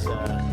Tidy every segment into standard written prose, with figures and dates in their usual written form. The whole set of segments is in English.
That's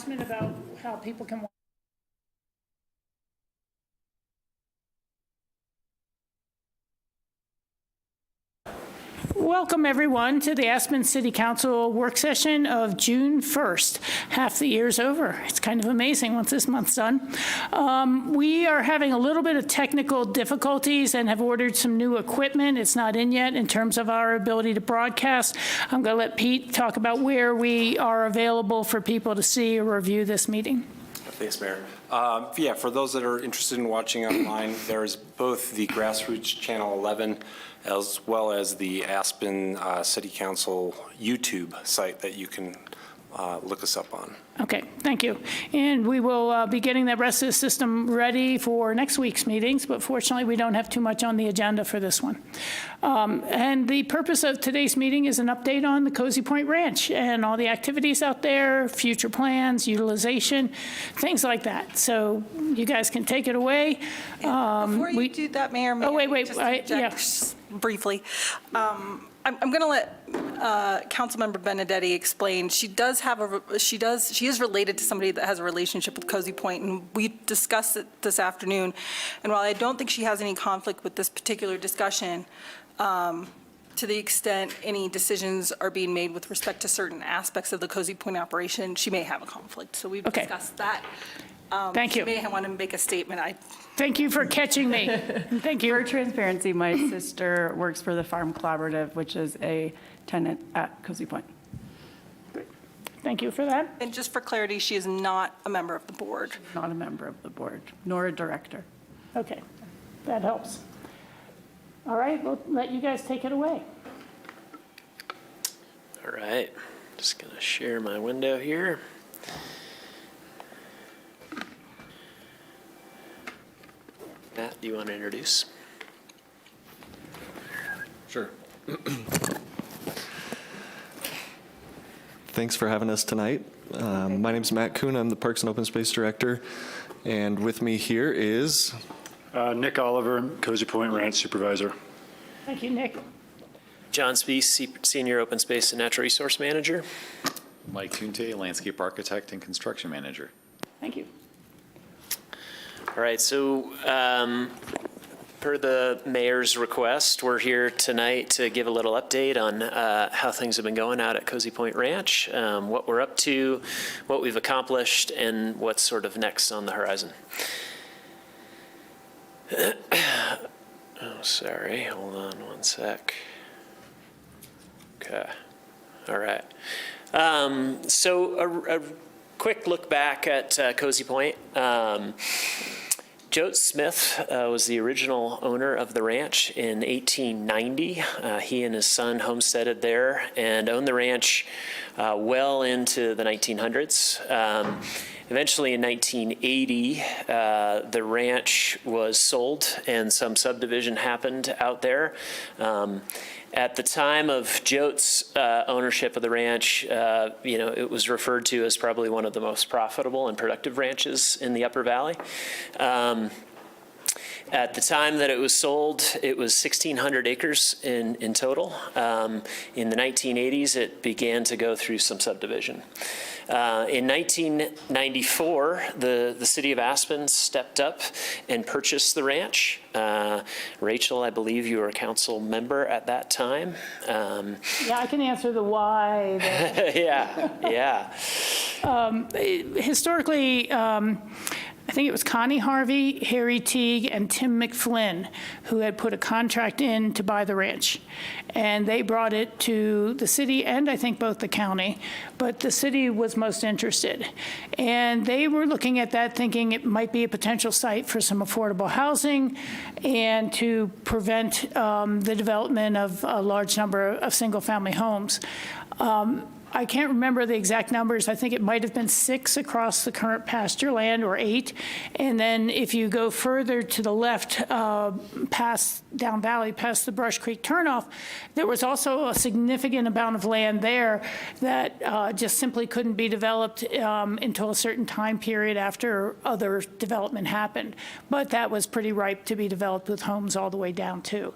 announcement about how people can. Welcome, everyone, to the Aspen City Council work session of June 1st. Half the year's over. It's kind of amazing once this month's done. We are having a little bit of technical difficulties and have ordered some new equipment. It's not in yet in terms of our ability to broadcast. I'm going to let Pete talk about where we are available for people to see or review this meeting. Thanks, Mayor. Yeah, for those that are interested in watching online, there's both the Grassroots Channel 11 as well as the Aspen City Council YouTube site that you can look us up on. Okay, thank you. And we will be getting the rest of the system ready for next week's meetings, but fortunately we don't have too much on the agenda for this one. And the purpose of today's meeting is an update on the Cozy Point Ranch and all the activities out there, future plans, utilization, things like that. So you guys can take it away. Before you do that, Mayor, may wait, just yeah. interject briefly. I'm going to let Councilmember Benedetti explain. She is related to somebody that has a relationship with Cozy Point, and we discussed it this afternoon. And while I don't think she has any conflict with this particular discussion, to the extent any decisions are being made with respect to certain aspects of the Cozy Point operation, she may have a conflict. So we've discussed that. Thank you. She may want to make a statement. Thank you for catching me. Thank you. For transparency, my sister works for the Farm Collaborative, which is a tenant at Cozy Point. Thank you for that. And just for clarity, she is not a member of the board. Not a member of the board, nor a director. Okay, that helps. All right, we'll let you guys take it away. all right. Just going to share my window here. Matt, do you want to introduce? Sure. Thanks for having us tonight. My name's Matt Kuhn. I'm the Parks and Open Space Director. And with me here is... Nick Oliver, Cozy Point Ranch Supervisor. Thank you, Nick. John Spees, Senior Open Space and Natural Resource Manager. Mike Kunte, Landscape Architect and Construction Manager. Thank you. All right, so per the mayor's request, we're here tonight to give a little update on how things have been going out at Cozy Point Ranch, what we're up to, what we've accomplished, and what's sort of next on the horizon. Oh, sorry, hold on one sec. Okay, all right. So a quick look back at Cozy Point. Joe Smith was the original owner of the ranch in 1890. He and his son homesteaded there and owned the ranch well into the 1900s. Eventually in 1980, the ranch was sold and some subdivision happened out there. At the time of Jote's ownership of the ranch, it was referred to as probably one of the most profitable and productive ranches in the Upper Valley. At the time that it was sold, it was 1,600 acres in total. In the 1980s, it began to go through some subdivision. In 1994, the city of Aspen stepped up and purchased the ranch. Rachel, I believe you were a council member at that time. Yeah, I can answer the why. Yeah. Historically, I think it was Connie Harvey, Harry Teague, and Tim McFlynn who had put a contract in to buy the ranch. And they brought it to the city and I think both the county, but the city was most interested. And they were looking at that thinking it might be a potential site for some affordable housing and to prevent the development of a large number of single-family homes. I can't remember the exact numbers. I think it might have been 6 across the current pasture land or 8. And then if you go further to the left, past down valley, past the Brush Creek turnoff, there was also a significant amount of land there that just simply couldn't be developed until a certain time period after other development happened. But that was pretty ripe to be developed with homes all the way down too.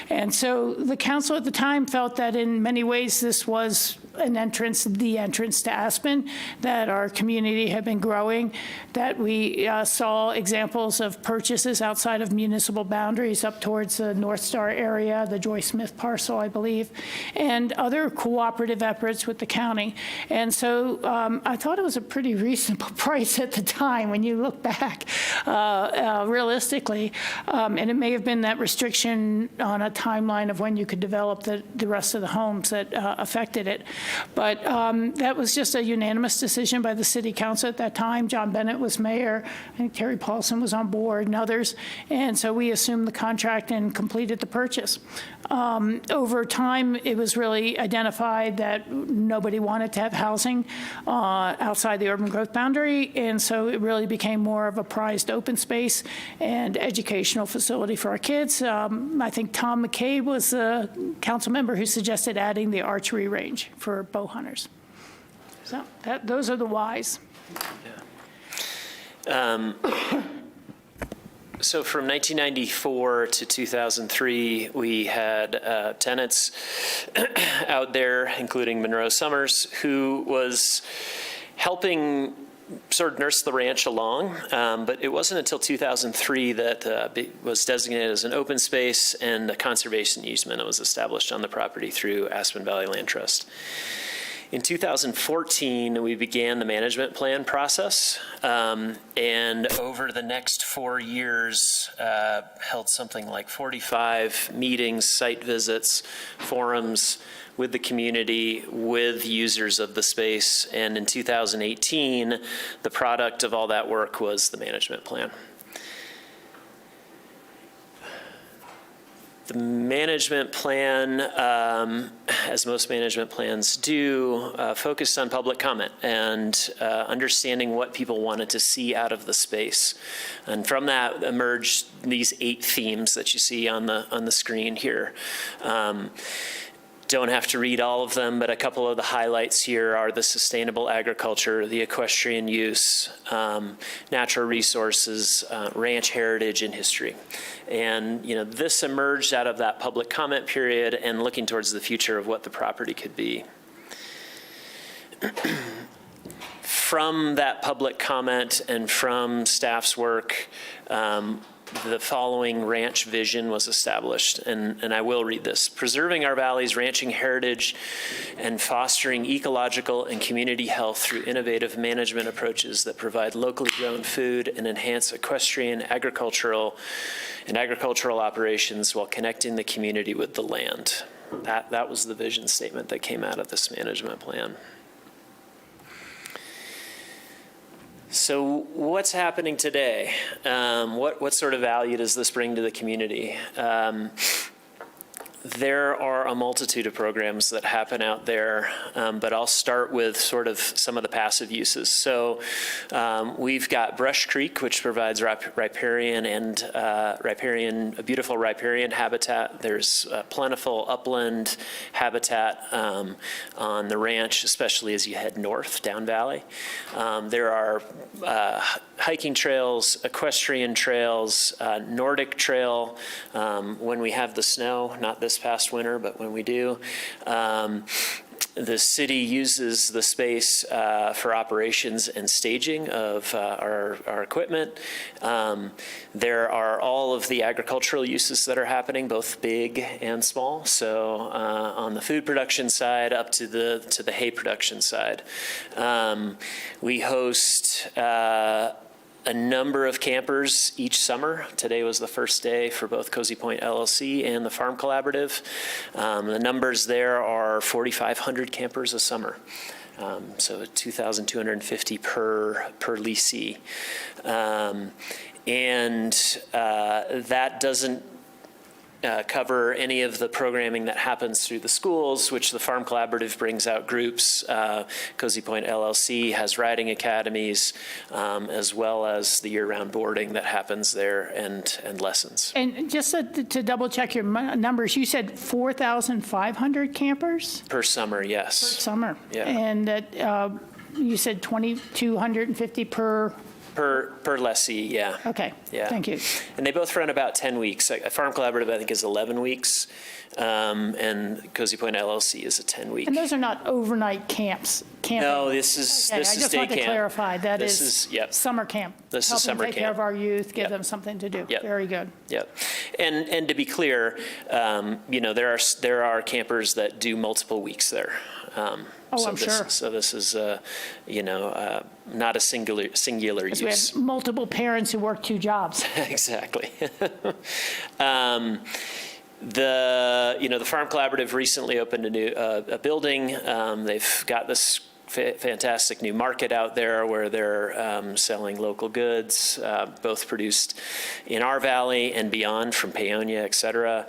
And so the council at the time felt that in many ways this was the entrance to Aspen, that our community had been growing, that we saw examples of purchases outside of municipal boundaries up towards the North Star area, the Joy Smith parcel, I believe, and other cooperative efforts with the county. And so I thought it was a pretty reasonable price at the time when you look back realistically. And it may have been that restriction on a timeline of when you could develop the rest of the homes that affected it. But that was just a unanimous decision by the city council at that time. John Bennett was mayor. I think Terry Paulson was on board and others. And so we assumed the contract and completed the purchase. Over time, it was really identified that nobody wanted to have housing outside the urban growth boundary. And so it really became more of a prized open space and educational facility for our kids. I think Tom McCabe was a council member who suggested adding the archery range for bow hunters. So those are the whys. So from 1994 to 2003, we had tenants out there, including Monroe Summers, who was helping sort of nurse the ranch along, but it wasn't until 2003 that it was designated as an open space and a conservation easement was established on the property through Aspen Valley Land Trust. In 2014, we began the management plan process, and over the next 4 years, held something like 45 meetings, site visits, forums with the community, with users of the space, and in 2018, the product of all that work was the management plan. The management plan, as most management plans do, focused on public comment and understanding what people wanted to see out of the space. And from that emerged these 8 themes that you see on the screen here. Don't have to read all of them, but a couple of the highlights here are the sustainable agriculture, the equestrian use, natural resources, ranch heritage, and history. And, this emerged out of that public comment period and looking towards the future of what the property could be. From that public comment and from staff's work, the following ranch vision was established, and I will read this. Preserving our valley's ranching heritage and fostering ecological and community health through innovative management approaches that provide locally grown food and enhance equestrian, agricultural operations while connecting the community with the land. That was the vision statement that came out of this management plan. So what's happening today? What sort of value does this bring to the community? There are a multitude of programs that happen out there, but I'll start with sort of some of the passive uses. So we've got Brush Creek, which provides riparian and a beautiful riparian habitat. There's plentiful upland habitat on the ranch, especially as you head north down valley. There are hiking trails, equestrian trails, Nordic trail when we have the snow, not this past winter, but when we do. The city uses the space for operations and staging of our equipment. There are all of the agricultural uses that are happening, both big and small. So on the food production side up to the hay production side. We host a number of campers each summer. Today was the first day for both Cozy Point LLC and the Farm Collaborative. The numbers there are 4,500 campers a summer. So 2,250 per leasee. That doesn't cover any of the programming that happens through the schools, which the Farm Collaborative brings out groups. Cozy Point LLC has riding academies, as well as the year-round boarding that happens there and lessons. And just to double check your numbers, you said 4,500 campers? Per summer, yes. Summer. Yeah. And you said 2,250 per? Per lessee, yeah. Okay, Yeah. thank you. And they both run about 10 weeks. A Farm Collaborative, I think, is 11 weeks, and Cozy Point LLC is a 10-week. And those are not overnight camps? Camping. No, this is Okay, this I is just day want to camp. clarify, that This is yep. summer camp. This is Help summer them take care camp. of our youth, give Yep. them something to do. Yep. Very good. Yep. And to be clear, there are campers that do multiple weeks there. I'm sure. So this is, not a singular Because we use. have multiple parents who work 2 jobs. Exactly. The Farm Collaborative recently opened a building. They've got this fantastic new market out there where they're selling local goods, both produced in our valley and beyond from Paonia, et cetera.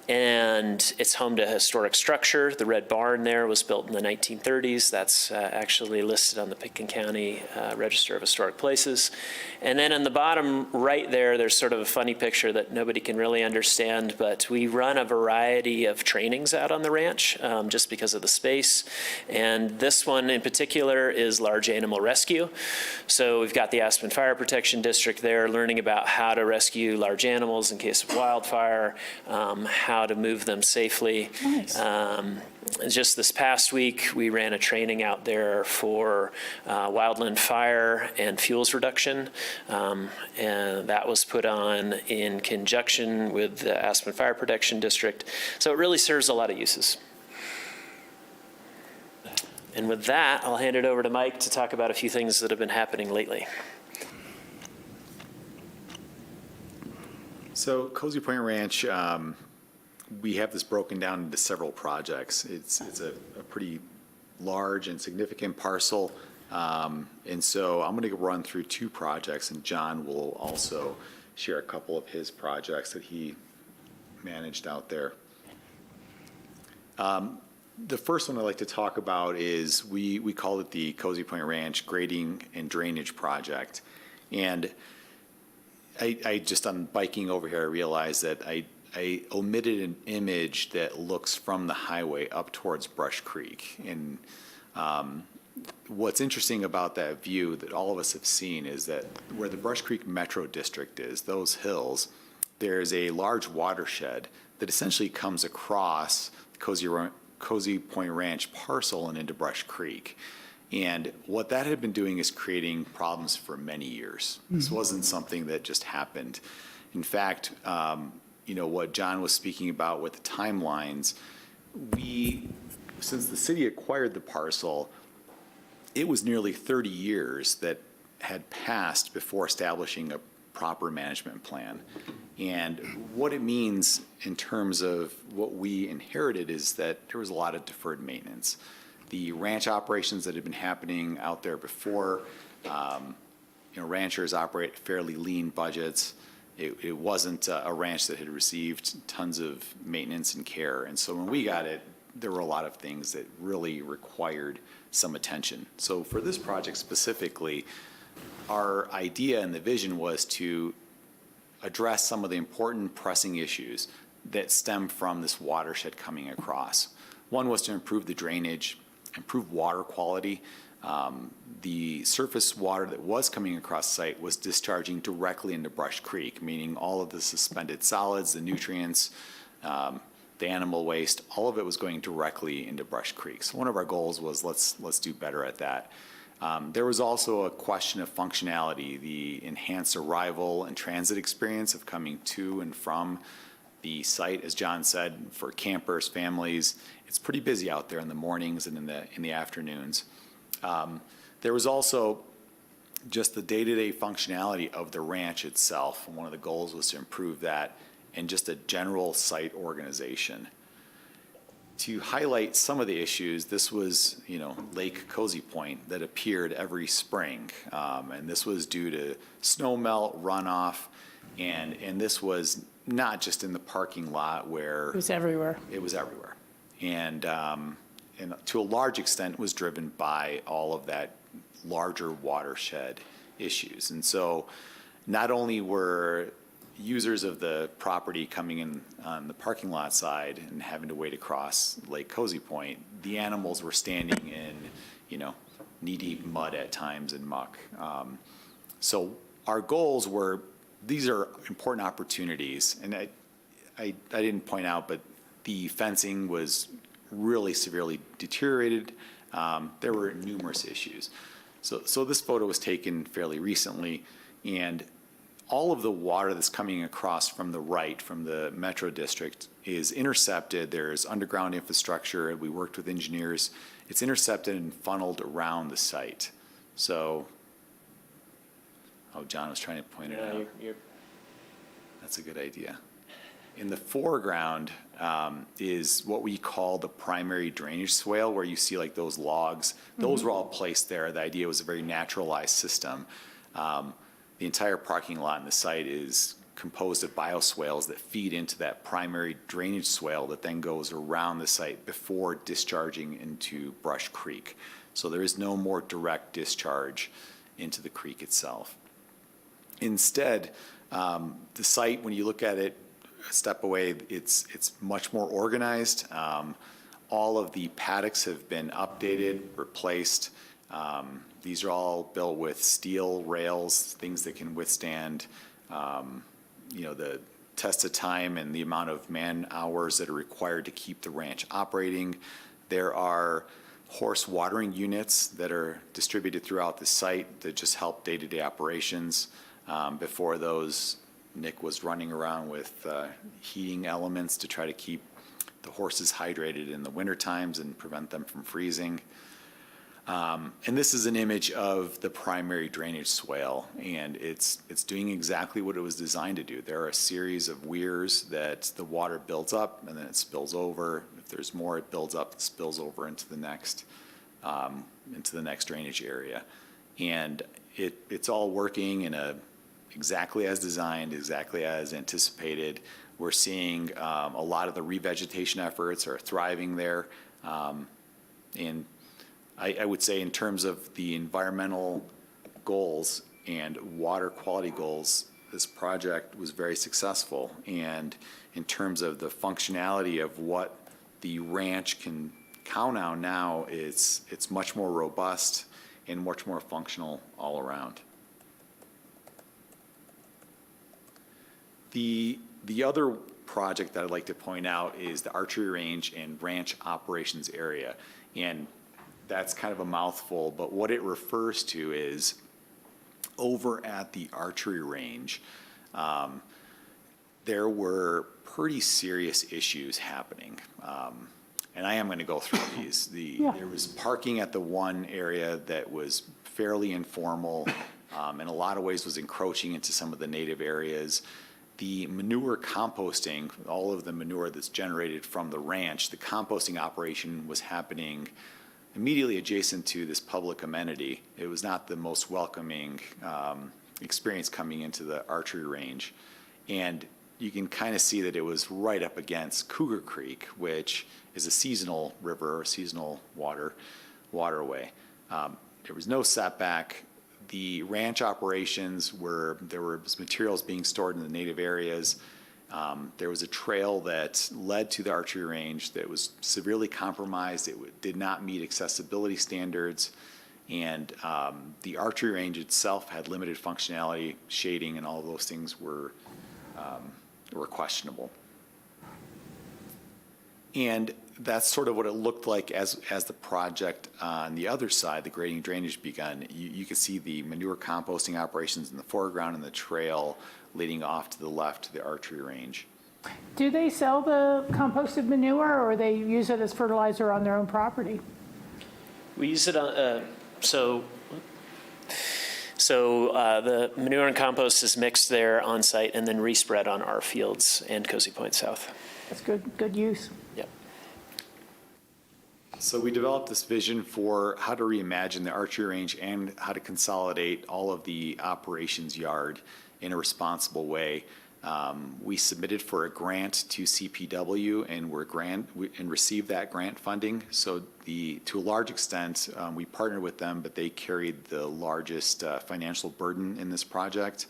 And it's home to a historic structure. The Red Barn there was built in the 1930s. That's actually listed on the Pitkin County Register of Historic Places. And then on the bottom right there, there's sort of a funny picture that nobody can really understand, but we run a variety of trainings out on the ranch just because of the space. And this one in particular is large animal rescue. So we've got the Aspen Fire Protection District there learning about how to rescue large animals in case of wildfire, how to move them safely. Nice. Just this past week, we ran a training out there for wildland fire and fuels reduction, and that was put on in conjunction with the Aspen Fire Protection District. So it really serves a lot of uses. And with that, I'll hand it over to Mike to talk about a few things that have been happening lately. So Cozy Point Ranch, we have this broken down into several projects. It's a pretty large and significant parcel. And so I'm going to run through 2 projects, and John will also share a couple of his projects that he managed out there. The first one I'd like to talk about is we call it the Cozy Point Ranch Grading and Drainage Project. And I just on biking over here, I realized that I I omitted an image that looks from the highway up towards Brush Creek. And what's interesting about that view that all of us have seen is that where the Brush Creek Metro District is, those hills, there's a large watershed that essentially comes across Cozy Point Ranch parcel and into Brush Creek. And what that had been doing is creating problems for many years. This wasn't something that just happened. In fact, what John was speaking about with the timelines, since the city acquired the parcel, it was nearly 30 years that had passed before establishing a proper management plan. And what it means in terms of what we inherited is that there was a lot of deferred maintenance. The ranch operations that had been happening out there before, ranchers operate fairly lean budgets. It wasn't a ranch that had received tons of maintenance and care. And so when we got it, there were a lot of things that really required some attention. So for this project specifically, our idea and the vision was to address some of the important pressing issues that stem from this watershed coming across. One was to improve the drainage, improve water quality. The surface water that was coming across site was discharging directly into Brush Creek, meaning all of the suspended solids, the nutrients, the animal waste, all of it was going directly into Brush Creek. So one of our goals was let's do better at that. There was also a question of functionality, the enhanced arrival and transit experience of coming to and from the site. As John said, for campers, families, it's pretty busy out there in the mornings and in the afternoons. There was also just the day-to-day functionality of the ranch itself. And one of the goals was to improve that and just a general site organization. To highlight some of the issues, this was, Lake Cozy Point that appeared every spring. And this was due to snow melt, runoff, and this was not just in the parking lot where It was everywhere. it was everywhere. And to a large extent was driven by all of that larger watershed issues. And so not only were users of the property coming in on the parking lot side and having to wait across Lake Cozy Point, the animals were standing in, knee-deep mud at times and muck. So our goals were, these are important opportunities. And I didn't point out, but the fencing was really severely deteriorated. There were numerous issues. So this photo was taken fairly recently, and all of the water that's coming across from the right, from the Metro District, is intercepted. There's underground infrastructure. We worked with engineers. It's intercepted and funneled around the site. So, John was trying to point it out. That's a good idea. In the foreground is what we call the primary drainage swale, where you see like those logs. Those were all placed there. The idea was a very naturalized system. The entire parking lot in the site is composed of bioswales that feed into that primary drainage swale that then goes around the site before discharging into Brush Creek. So there is no more direct discharge into the creek itself. Instead, the site, when you look at it a step away, it's much more organized. All of the paddocks have been updated, replaced. These are all built with steel rails, things that can withstand, the test of time and the amount of man hours that are required to keep the ranch operating. There are horse watering units that are distributed throughout the site that just help day-to-day operations. Before those, Nick was running around with heating elements to try to keep the horses hydrated in the winter times and prevent them from freezing. And this is an image of the primary drainage swale, and it's doing exactly what it was designed to do. There are a series of weirs that the water builds up and then it spills over. If there's more, it builds up and spills over into the next drainage area. And it's all working in exactly as designed, exactly as anticipated. We're seeing a lot of the revegetation efforts are thriving there. And I would say in terms of the environmental goals and water quality goals, this project was very successful. And in terms of the functionality of what the ranch can count on now, it's much more robust and much more functional all around. The other project that I'd like to point out is the archery range and ranch operations area. And that's kind of a mouthful, but what it refers to is over at the archery range, there were pretty serious issues happening. And I am going to go through these. There was parking at the one area that was fairly informal, in a lot of ways was encroaching into some of the native areas. The manure composting, all of the manure that's generated from the ranch, the composting operation was happening immediately adjacent to this public amenity. It was not the most welcoming experience coming into the archery range. And you can kind of see that it was right up against Cougar Creek, which is a seasonal river or seasonal waterway. There was no setback. The ranch operations there were materials being stored in the native areas. There was a trail that led to the archery range that was severely compromised. It did not meet accessibility standards. And the archery range itself had limited functionality, shading, and all of those things were questionable. And that's sort of what it looked like as the project on the other side, the grading drainage begun. You could see the manure composting operations in the foreground and the trail leading off to the left to the archery range. Do they sell the composted manure, or they use it as fertilizer on their own property? We use it on, so the manure and compost is mixed there on site and then respread on our fields and Cozy Point South. That's good use. Yep. So we developed this vision for how to reimagine the archery range and how to consolidate all of the operations yard in a responsible way. We submitted for a grant to CPW and received that grant funding. So to a large extent, we partnered with them, but they carried the largest financial burden in this project.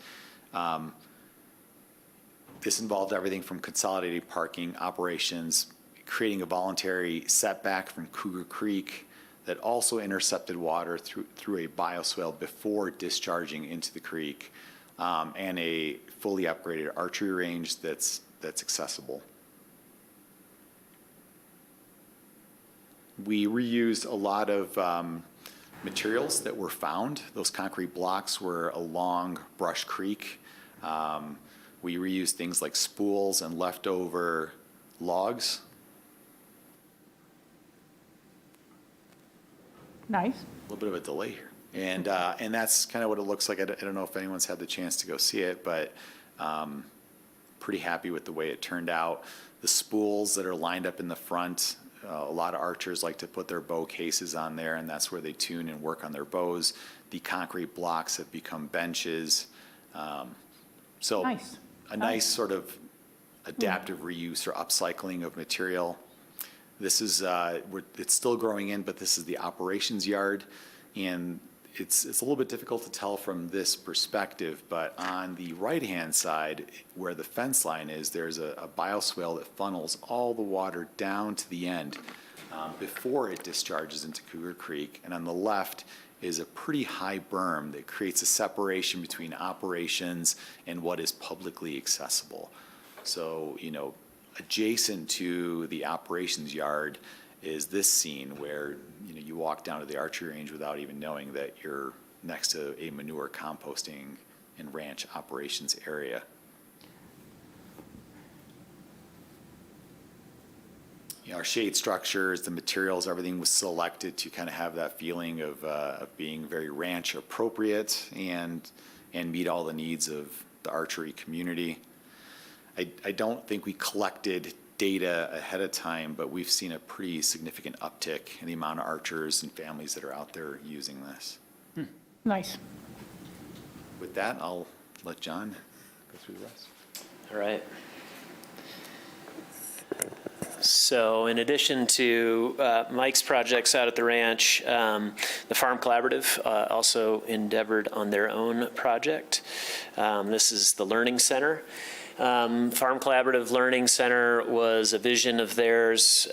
This involved everything from consolidated parking operations, creating a voluntary setback from Cougar Creek that also intercepted water through a bioswale before discharging into the creek, and a fully upgraded archery range that's accessible. We reused a lot of materials that were found. Those concrete blocks were along Brush Creek. We reused things like spools and leftover logs. Nice. A little bit of a delay here. And that's kind of what it looks like. I don't know if anyone's had the chance to go see it, but pretty happy with the way it turned out. The spools that are lined up in the front, a lot of archers like to put their bow cases on there, and that's where they tune and work on their bows. The concrete blocks have become benches. So Nice. a nice sort of adaptive reuse or upcycling of material. This is, it's still growing in, but this is the operations yard. And it's a little bit difficult to tell from this perspective, but on the right-hand side, where the fence line is, there's a bioswale that funnels all the water down to the end before it discharges into Cougar Creek. And on the left is a pretty high berm that creates a separation between operations and what is publicly accessible. So, adjacent to the operations yard is this scene where you walk down to the archery range without even knowing that you're next to a manure composting and ranch operations area. Our shade structures, the materials, everything was selected to kind of have that feeling of being very ranch appropriate and meet all the needs of the archery community. I don't think we collected data ahead of time, but we've seen a pretty significant uptick in the amount of archers and families that are out there using this. Nice. With that, I'll let John go through the rest. All right. So in addition to Mike's projects out at the ranch, the Farm Collaborative also endeavored on their own project. This is the Learning Center. Farm Collaborative Learning Center was a vision of theirs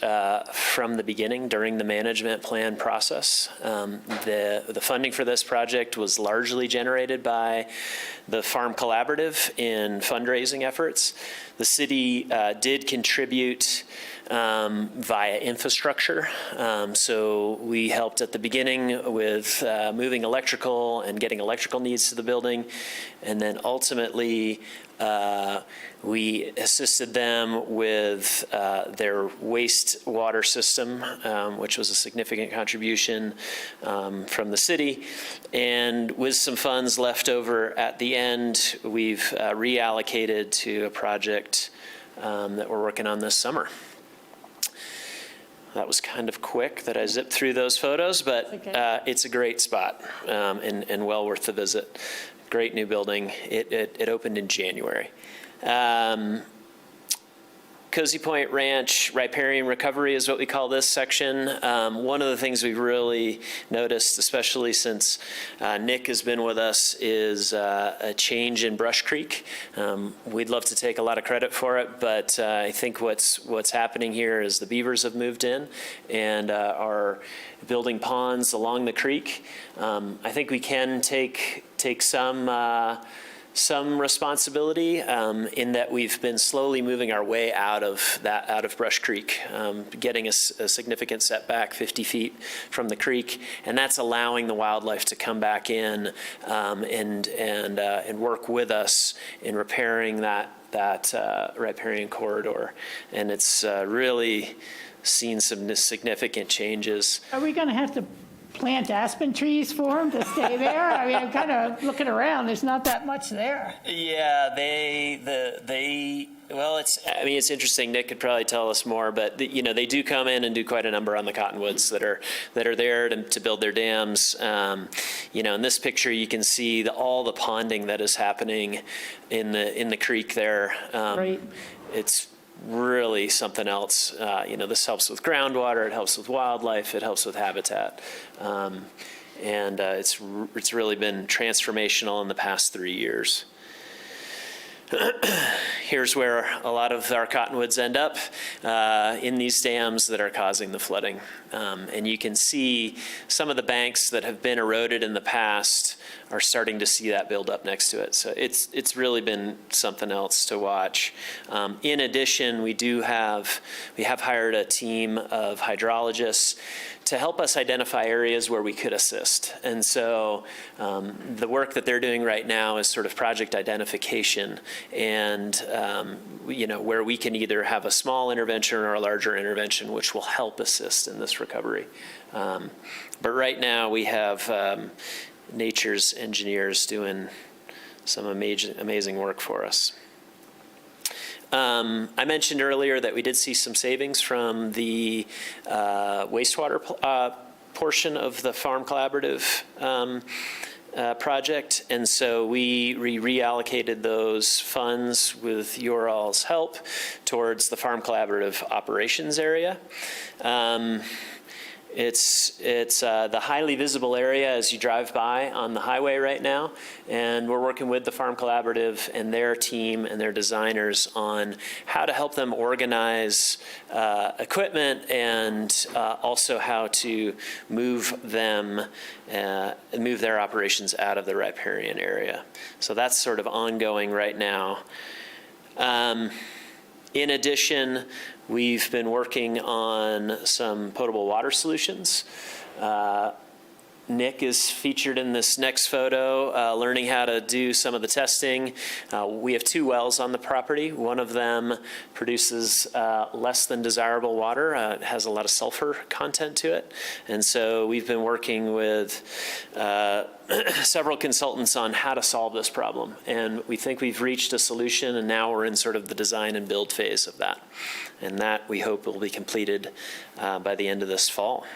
from the beginning during the management plan process. The funding for this project was largely generated by the Farm Collaborative in fundraising efforts. The city did contribute via infrastructure. So we helped at the beginning with moving electrical and getting electrical needs to the building. And then ultimately, we assisted them with their wastewater system, which was a significant contribution from the city. And with some funds left over at the end, we've reallocated to a project that we're working on this summer. That was kind of quick that I zipped through those photos, but Okay. it's a great spot and well worth the visit. Great new building. It opened in January. Cozy Point Ranch Riparian Recovery is what we call this section. One of the things we've really noticed, especially since Nick has been with us, is a change in Brush Creek. We'd love to take a lot of credit for it, but I think what's happening here is the beavers have moved in and are building ponds along the creek. I think we can take some responsibility in that we've been slowly moving our way out of Brush Creek, getting a significant setback 50 feet from the creek, and that's allowing the wildlife to come back in and work with us in repairing that riparian corridor, and it's really seen some significant changes. Are we going to have to plant aspen trees for them to stay there? I mean, I'm kind of looking around. There's not that much there. Yeah, well, it's interesting. Nick could probably tell us more, but they do come in and do quite a number on the cottonwoods that are there to build their dams. In this picture, you can see all the ponding that is happening in the creek there. Right. It's really something else. This helps with groundwater, it helps with wildlife, it helps with habitat. And it's really been transformational in the past 3 years. Here's where a lot of our cottonwoods end up, in these dams that are causing the flooding. And you can see some of the banks that have been eroded in the past are starting to see that build up next to it. So it's really been something else to watch. In addition, we have hired a team of hydrologists to help us identify areas where we could assist. And so the work that they're doing right now is sort of project identification and where we can either have a small intervention or a larger intervention which will help assist in this recovery. But right now we have nature's engineers doing some amazing work for us. I mentioned earlier that we did see some savings from the wastewater portion of the Farm Collaborative project, and so we reallocated those funds with your all's help towards the Farm Collaborative operations area. It's the highly visible area as you drive by on the highway right now, and we're working with the Farm Collaborative and their team and their designers on how to help them organize equipment and also how to move their operations out of the riparian area. So that's sort of ongoing right now. In addition, we've been working on some potable water solutions. Nick is featured in this next photo, learning how to do some of the testing. We have 2 wells on the property. One of them produces less than desirable water. It has a lot of sulfur content to it. And so we've been working with several consultants on how to solve this problem. And we think we've reached a solution, and now we're in sort of the design and build phase of that. And that, we hope, will be completed by the end of this fall.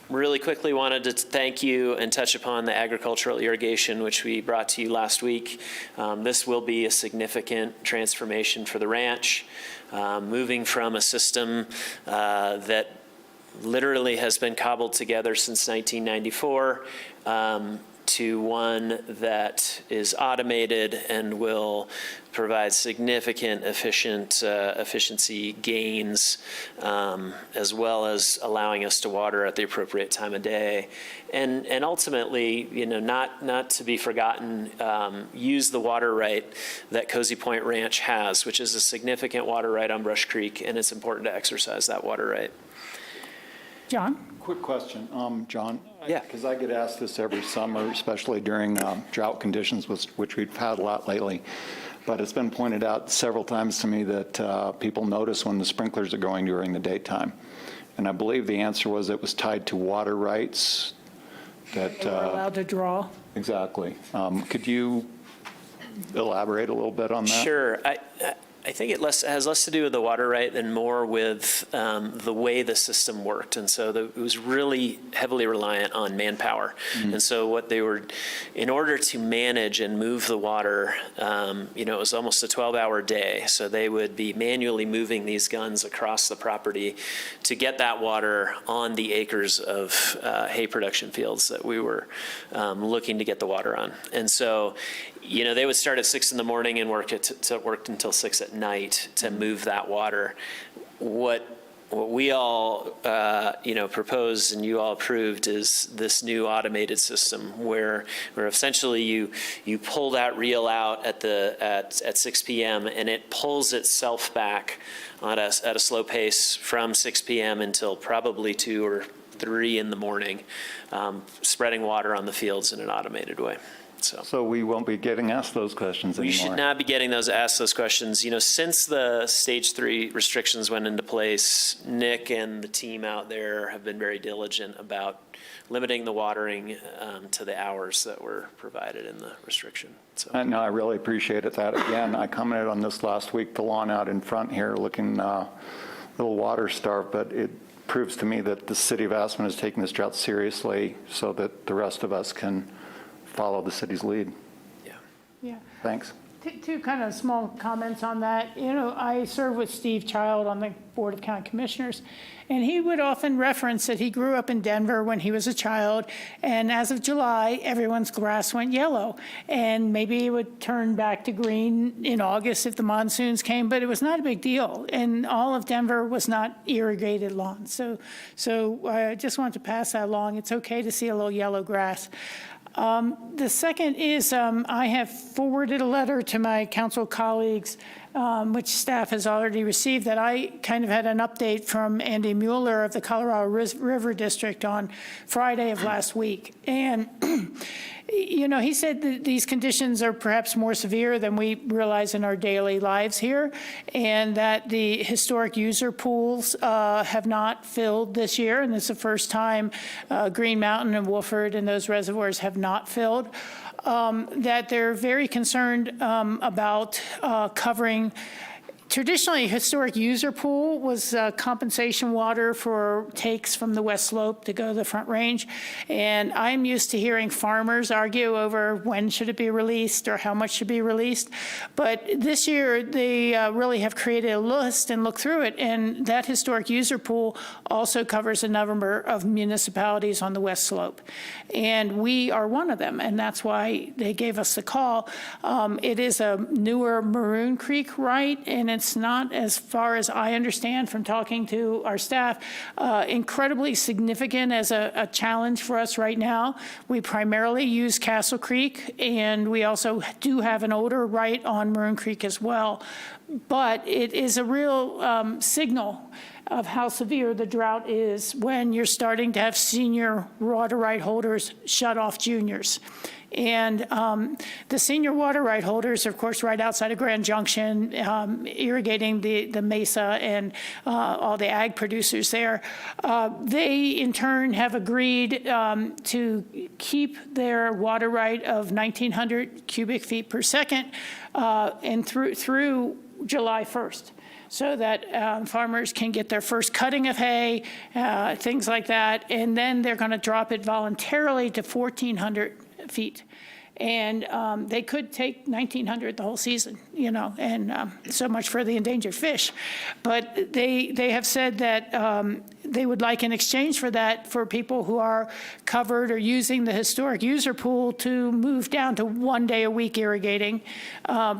Really quickly wanted to thank you and touch upon the agricultural irrigation, which we brought to you last week. This will be a significant transformation for the ranch, moving from a system that literally has been cobbled together since 1994 to one that is automated and will provide significant efficiency gains, as well as allowing us to water at the appropriate time of day. And ultimately, not to be forgotten, use the water right that Cozy Point Ranch has, which is a significant water right on Brush Creek, and it's important to exercise that water right. John? Quick question, John. Yeah. Because I get asked this every summer, especially during drought conditions, which we've had a lot lately. But it's been pointed out several times to me that people notice when the sprinklers are going during the daytime. And I believe the answer was it was tied to water rights that. They were allowed to draw. Exactly. Could you elaborate a little bit on that? Sure. I think it has less to do with the water right and more with the way the system worked. And so it was really heavily reliant on manpower. Mm-hmm. And so what they were, in order to manage and move the water, it was almost a 12-hour day. So they would be manually moving these guns across the property to get that water on the acres of hay production fields that we were looking to get the water on. And so they would start at 6 in the morning and work until 6 at night to move that water. What we all proposed and you all approved is this new automated system where essentially you pull that reel out at 6 p.m. and it pulls itself back at a slow pace from 6 p.m. until probably 2 or 3 in the morning, spreading water on the fields in an automated way. So we won't be getting asked those questions anymore. We should not be getting asked those questions. Since the stage 3 restrictions went into place, Nick and the team out there have been very diligent about limiting the watering to the hours that were provided in the restriction. So. No, I really appreciated that. Again, I commented on this last week, the lawn out in front here looking a little water starved, but it proves to me that the city of Aspen is taking this drought seriously so that the rest of us can follow the city's lead. Yeah. Thanks. Two kind of small comments on that. I served with Steve Child on the Board of County Commissioners, and he would often reference that he grew up in Denver when he was a child, and as of July, everyone's grass went yellow, and maybe it would turn back to green in August if the monsoons came, but it was not a big deal, and all of Denver was not irrigated lawn. So I just wanted to pass that along. It's okay to see a little yellow grass. The second is I have forwarded a letter to my council colleagues, which staff has already received, that I kind of had an update from Andy Mueller of the Colorado River District on Friday of last week. And he said that these conditions are perhaps more severe than we realize in our daily lives here, and that the historic user pools have not filled this year, and this is the first time Green Mountain and Woolford and those reservoirs have not filled. That they're very concerned about covering. Traditionally, historic user pool was compensation water for takes from the West Slope to go to the Front Range. And I'm used to hearing farmers argue over when should it be released or how much should be released. But this year, they really have created a list and looked through it. And that historic user pool also covers a number of municipalities on the West Slope. And we are one of them. And that's why they gave us the call. It is a newer Maroon Creek right, and it's not, as far as I understand from talking to our staff, incredibly significant as a challenge for us right now. We primarily use Castle Creek, and we also do have an older right on Maroon Creek as well. But it is a real signal of how severe the drought is when you're starting to have senior water right holders shut off juniors. And the senior water right holders are, of course, right outside of Grand Junction, irrigating the mesa and all the ag producers there. They, in turn, have agreed to keep their water right of 1,900 cubic feet per second and through July 1st. so that farmers can get their first cutting of hay, things like that. And then they're going to drop it voluntarily to 1,400 feet. And they could take 1,900 the whole season, you know, and so much for the endangered fish. But they have said that they would like in exchange for that for people who are covered or using the historic user pool to move down to 1 day a week irrigating,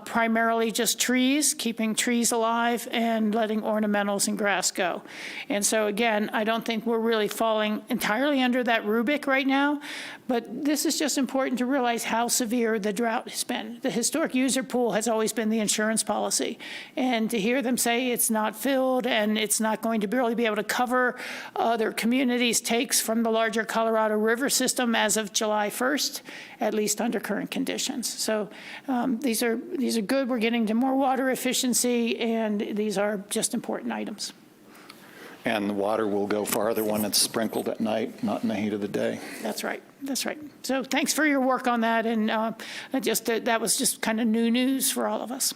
primarily just trees, keeping trees alive and letting ornamentals and grass go. And so again, I don't think we're really falling entirely under that rubric right now, but this is just important to realize how severe the drought has been. The historic user pool has always been the insurance policy. And to hear them say it's not filled and it's not going to really be able to cover other communities' takes from the larger Colorado River system as of July 1st, at least under current conditions. So these are good. We're getting to more water efficiency, and these are just important items. And the water will go farther when it's sprinkled at night, not in the heat of the day. That's right. That's right. So thanks for your work on that. And that was just kind of new news for all of us.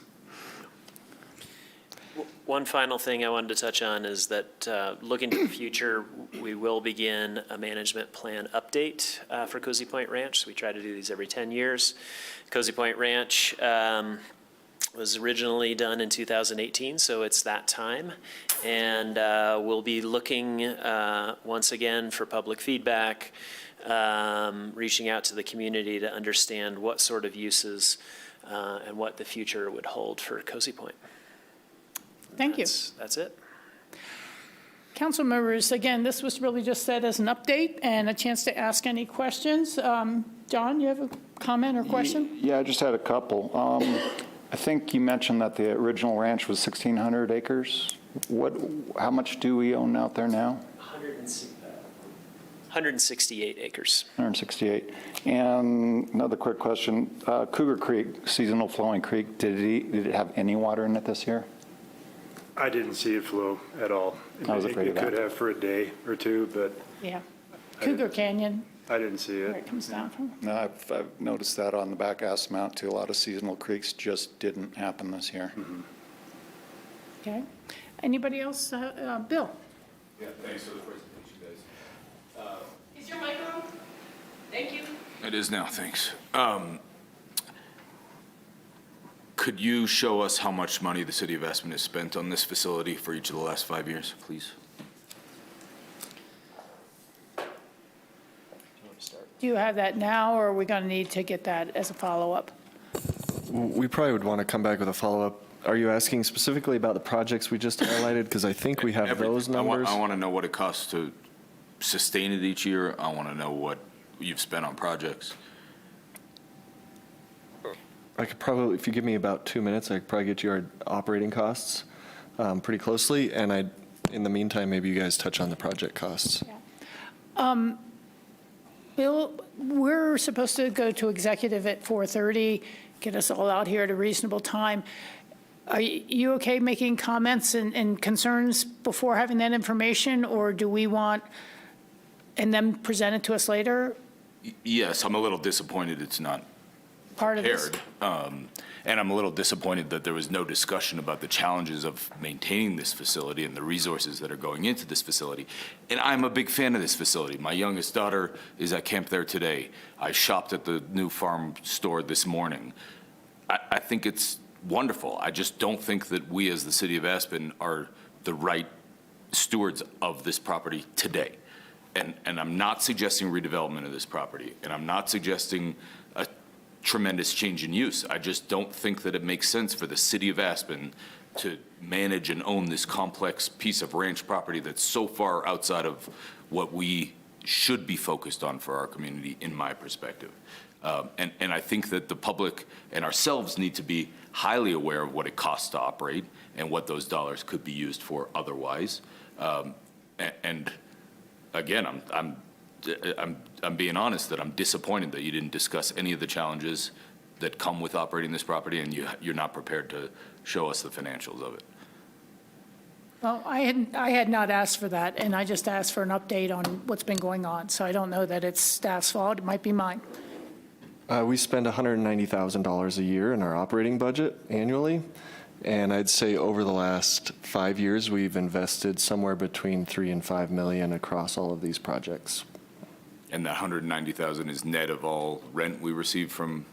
One final thing I wanted to touch on is that looking to the future, we will begin a management plan update for Cozy Point Ranch. We try to do these every 10 years. Cozy Point Ranch was originally done in 2018, so it's that time. And we'll be looking once again for public feedback, reaching out to the community to understand what sort of uses and what the future would hold for Cozy Point. Thank you. That's it. Council members, again, this was really just said as an update and a chance to ask any questions. John, you have a comment or question? Yeah, I just had a couple. I think you mentioned that the original ranch was 1,600 acres. How much do we own out there now? 168 acres. 168. And another quick question. Cougar Creek, seasonal flowing creek, did it have any water in it this year? I didn't see it flow at all. I was afraid of that. It could have for a day or two, but Yeah. Cougar Canyon, I didn't see where it. it comes down from. No, I've noticed that on the back Aspen Mount too. A lot of seasonal creeks just didn't happen this year. Okay. Anybody else? Bill? Yeah, thanks for the presentation, guys. Is your mic on? Thank you. It is now, thanks. Could you show us how much money the city of Aspen has spent on this facility for each of the last 5 years, please? Do you have that now, or are we going to need to get that as a follow-up? We probably would want to come back with a follow-up. Are you asking specifically about the projects we just highlighted? Because I think we have those Everything. numbers. I want to know what it costs to sustain it each year. I want to know what you've spent on projects. I could probably, if you give me about 2 minutes, I could probably get you our operating costs pretty closely. And in the meantime, maybe you guys touch on the project costs. Bill, we're supposed to go to executive at 4:30, get us all out here at a reasonable time. Are you okay making comments and concerns before having that information, or do we want, and then present it to us later? Yes, I'm a little disappointed it's not Part of this. prepared. And I'm a little disappointed that there was no discussion about the challenges of maintaining this facility and the resources that are going into this facility. And I'm a big fan of this facility. My youngest daughter is at camp there today. I shopped at the new farm store this morning. I think it's wonderful. I just don't think that we as the city of Aspen are the right stewards of this property today. And I'm not suggesting redevelopment of this property, and I'm not suggesting a tremendous change in use. I just don't think that it makes sense for the city of Aspen to manage and own this complex piece of ranch property that's so far outside of what we should be focused on for our community, in my perspective. And I think that the public and ourselves need to be highly aware of what it costs to operate and what those dollars could be used for otherwise. And again, I'm being honest that I'm disappointed that you didn't discuss any of the challenges that come with operating this property, and you're not prepared to show us the financials of it. Well, I had not asked for that, and I just asked for an update on what's been going on. So I don't know that it's staff's fault. It might be mine. We spend $190,000 a year in our operating budget annually, And I'd say over the last 5 years, we've invested somewhere between 3 and 5 million across all of these projects. And that 190,000 is net of all rent we receive from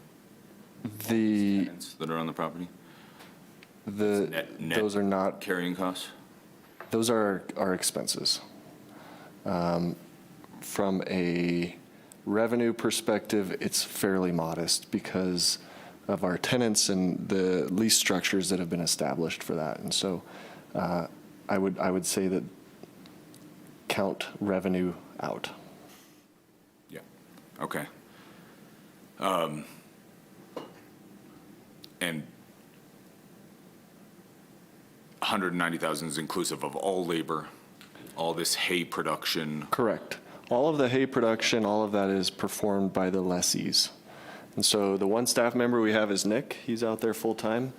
The, tenants that are on the property? the, Net those are not, carrying costs? those are our expenses. From a revenue perspective, it's fairly modest because of our tenants and the lease structures that have been established for that. And so I would say that count revenue out. Yeah, okay. And 190,000 is inclusive of all labor, all this hay production. Correct. All of the hay production, all of that is performed by the lessees. And so the one staff member we have is Nick. He's out there full-time.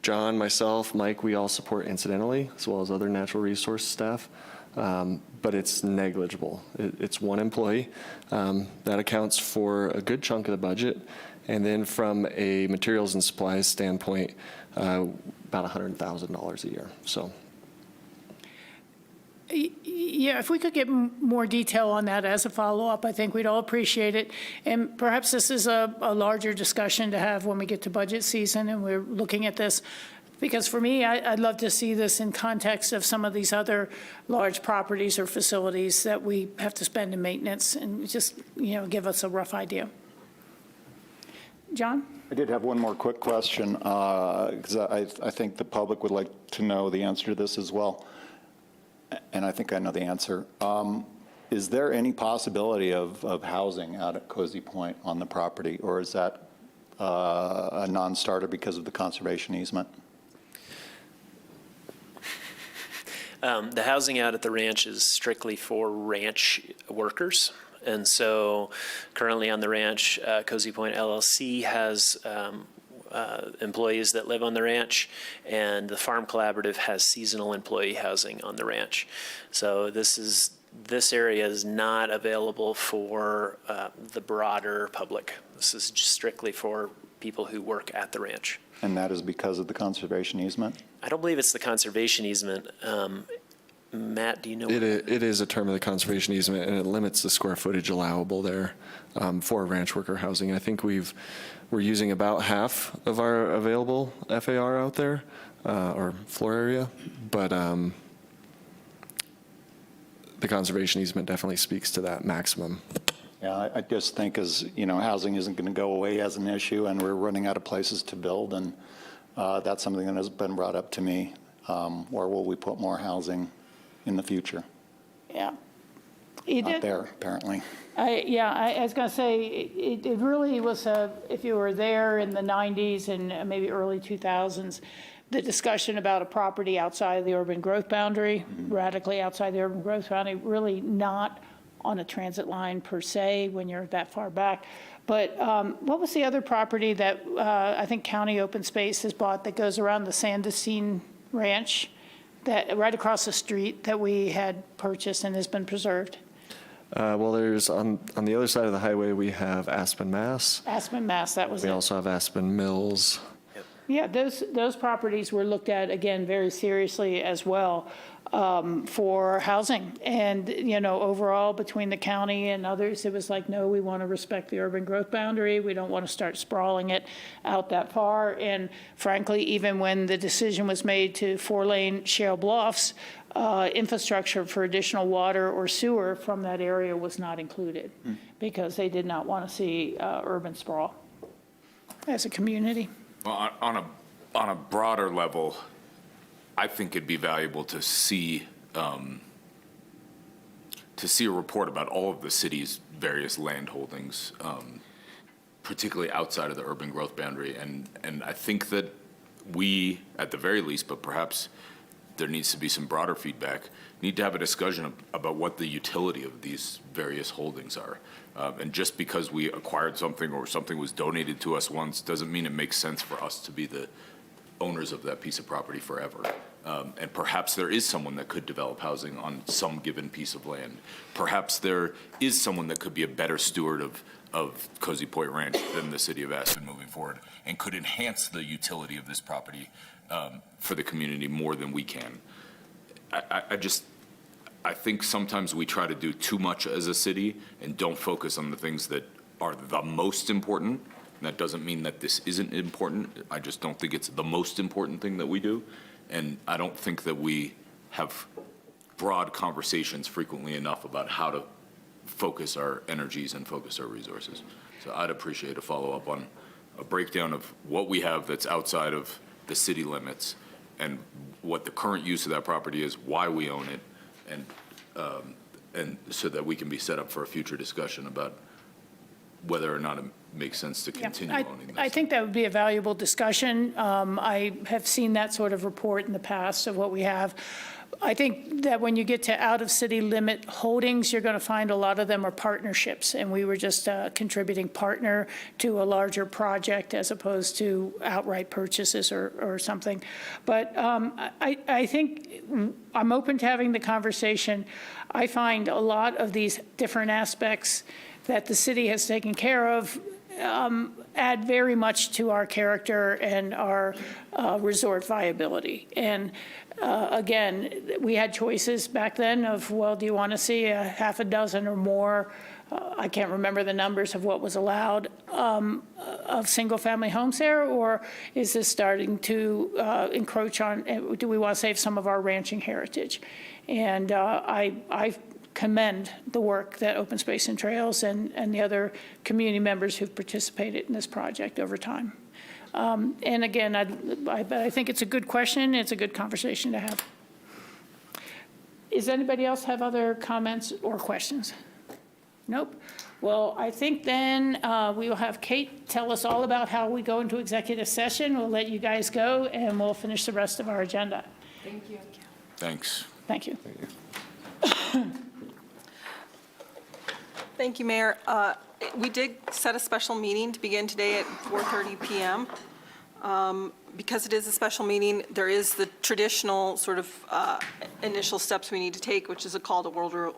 John, myself, Mike, we all support incidentally, as well as other natural resource staff. But it's negligible. It's one employee. That accounts for a good chunk of the budget. And then from a materials and supplies standpoint, about $100,000 a year. So. Yeah, if we could get more detail on that as a follow-up, I think we'd all appreciate it. And perhaps this is a larger discussion to have when we get to budget season and we're looking at this. Because for me, I'd love to see this in context of some of these other large properties or facilities that we have to spend in maintenance and just, give us a rough idea. John? I did have one more quick question, because I think the public would like to know the answer to this as well. And I think I know the answer. Is there any possibility of housing out at Cozy Point on the property, or is that a non-starter because of the conservation easement? The housing out at the ranch is strictly for ranch workers. And so currently on the ranch, Cozy Point LLC has employees that live on the ranch, and the Farm Collaborative has seasonal employee housing on the ranch. So this area is not available for the broader public. This is just strictly for people who work at the ranch. And that is because of the conservation easement? I don't believe it's the conservation easement. Matt, do you know? It is a term of the conservation easement, and it limits the square footage allowable there for ranch worker housing. I think we're using about half of our available FAR out there, or floor area, but the conservation easement definitely speaks to that maximum. Yeah, I just think housing isn't going to go away as an issue, and we're running out of places to build, and that's something that has been brought up to me. Where will we put more housing in the future? Yeah. Not there, apparently. I was going to say, it really was, if you were there in the 90s and maybe early 2000s, the discussion about a property outside of the urban growth boundary, radically outside the urban growth boundary, really not on a transit line per se when you're that far back. But what was the other property that I think County Open Space has bought that goes around the Sandusine Ranch, that right across the street that we had purchased and has been preserved? Well, there's on the other side of the highway, we have Aspen, Mass. Aspen, Mass, that was it. We also have Aspen Mills. Yeah, those properties were looked at, again, very seriously as well for housing. And, overall, between the county and others, it was like, no, we want to respect the urban growth boundary. We don't want to start sprawling it out that far. And frankly, even when the decision was made to 4-lane Shale Bluffs, infrastructure for additional water or sewer from that area was not included because they did not want to see urban sprawl as a community. Well, on a broader level, I think it'd be valuable to see a report about all of the city's various land holdings, particularly outside of the urban growth boundary. And I think that we, at the very least, but perhaps there needs to be some broader feedback, need to have a discussion about what the utility of these various holdings are. And just because we acquired something or something was donated to us once doesn't mean it makes sense for us to be the owners of that piece of property forever. And perhaps there is someone that could develop housing on some given piece of land. Perhaps there is someone that could be a better steward of Cozy Point Ranch than the city of Aspen moving forward and could enhance the utility of this property for the community more than we can. I think sometimes we try to do too much as a city and don't focus on the things that are the most important. And that doesn't mean that this isn't important. I just don't think it's the most important thing that we do. And I don't think that we have broad conversations frequently enough about how to focus our energies and focus our resources. So I'd appreciate a follow-up on a breakdown of what we have that's outside of the city limits and what the current use of that property is, why we own it, and so that we can be set up for a future discussion about whether or not it makes sense to continue owning this. I think that would be a valuable discussion. I have seen that sort of report in the past of what we have. I think that when you get to out-of-city limit holdings, you're going to find a lot of them are partnerships, and we were just a contributing partner to a larger project as opposed to outright purchases or something. But I think I'm open to having the conversation. I find a lot of these different aspects that the city has taken care of add very much to our character and our resort viability. And again, we had choices back then of, well, do you want to see a half a dozen or more? I can't remember the numbers of what was allowed of single-family homes there, or is this starting to encroach on, do we want to save some of our ranching heritage? And I commend the work that Open Space and Trails and the other community members who've participated in this project over time. And again, I think it's a good question. It's a good conversation to have. Does anybody else have other comments or questions? Nope. Well, I think then we will have Kate tell us all about how we go into executive session. We'll let you guys go, and we'll finish the rest of our agenda. Thank you. Thanks. Thank you. Thank you, Mayor. We did set a special meeting to begin today at 4:30 p.m. Because it is a special meeting, there is the traditional sort of initial steps we need to take, which is a call to order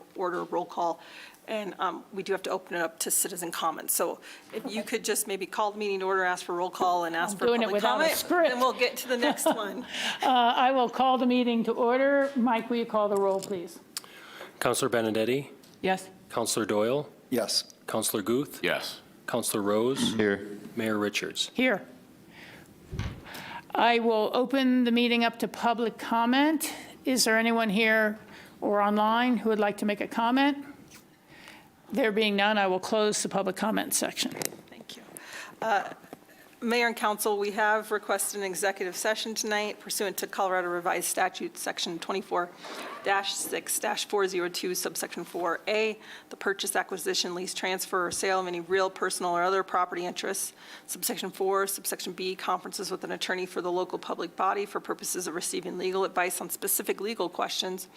roll call. And we do have to open it up to citizen comments. So if you could just maybe call the meeting to order, ask for roll call, and ask for doing it public without a comment, script. then we'll get to the next one. I will call the meeting to order. Mike, will you call the roll, please? Councilor Benedetti? Yes. Councilor Doyle? Yes. Councilor Guth? Yes. Councilor Rose? Here. Mayor Richards? Here. I will open the meeting up to public comment. Is there anyone here or online who would like to make a comment? There being none, I will close the public comment section. Thank you. Mayor and Council, we have requested an executive session tonight pursuant to Colorado Revised Statute, Section 24-6-402, subsection 4A, the purchase, acquisition, lease, transfer, or sale of any real, personal, or other property interests. Subsection 4, subsection B, conferences with an attorney for the local public body for purposes of receiving legal advice on specific legal questions.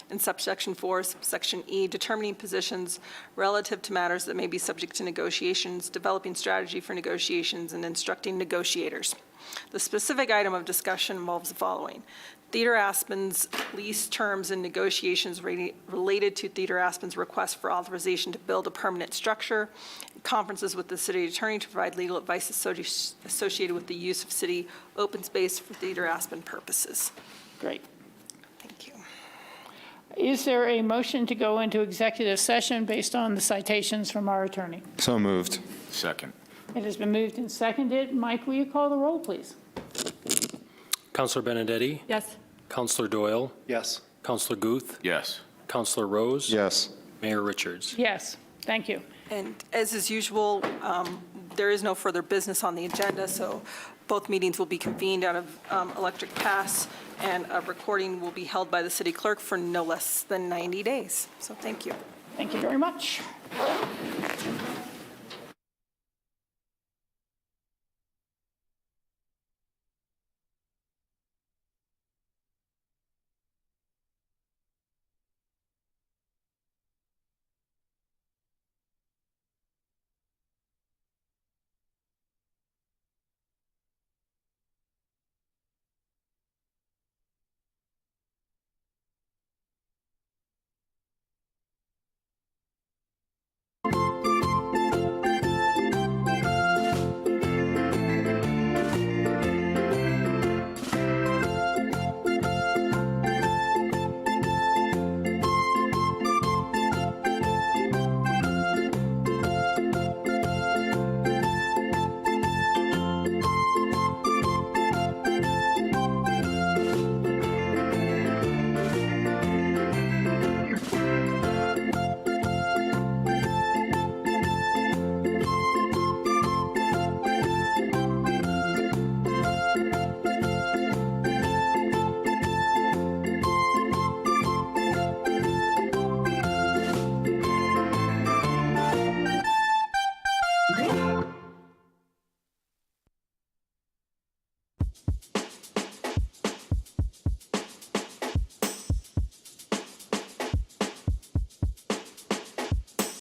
And subsection 4, subsection E, determining positions relative to matters that may be subject to negotiations, developing strategy for negotiations, and instructing negotiators. The specific item of discussion involves the following: Theater Aspen's lease terms and negotiations related to Theater Aspen's request for authorization to build a permanent structure, conferences with the city attorney to provide legal advice associated with the use of city open space for Theater Aspen purposes. Great. Thank you. Is there a motion to go into executive session based on the citations from our attorney? So moved. Second. It has been moved and seconded. Mike, will you call the roll, please? Councilor Benedetti? Yes. Councilor Doyle? Yes. Councilor Guth? Yes. Councilor Rose? Yes. Mayor Richards? Yes. Thank you. And as is usual, there is no further business on the agenda, so both meetings will be convened out of electric pass, and a recording will be held by the city clerk for no less than 90 days. So thank you. Thank you very much.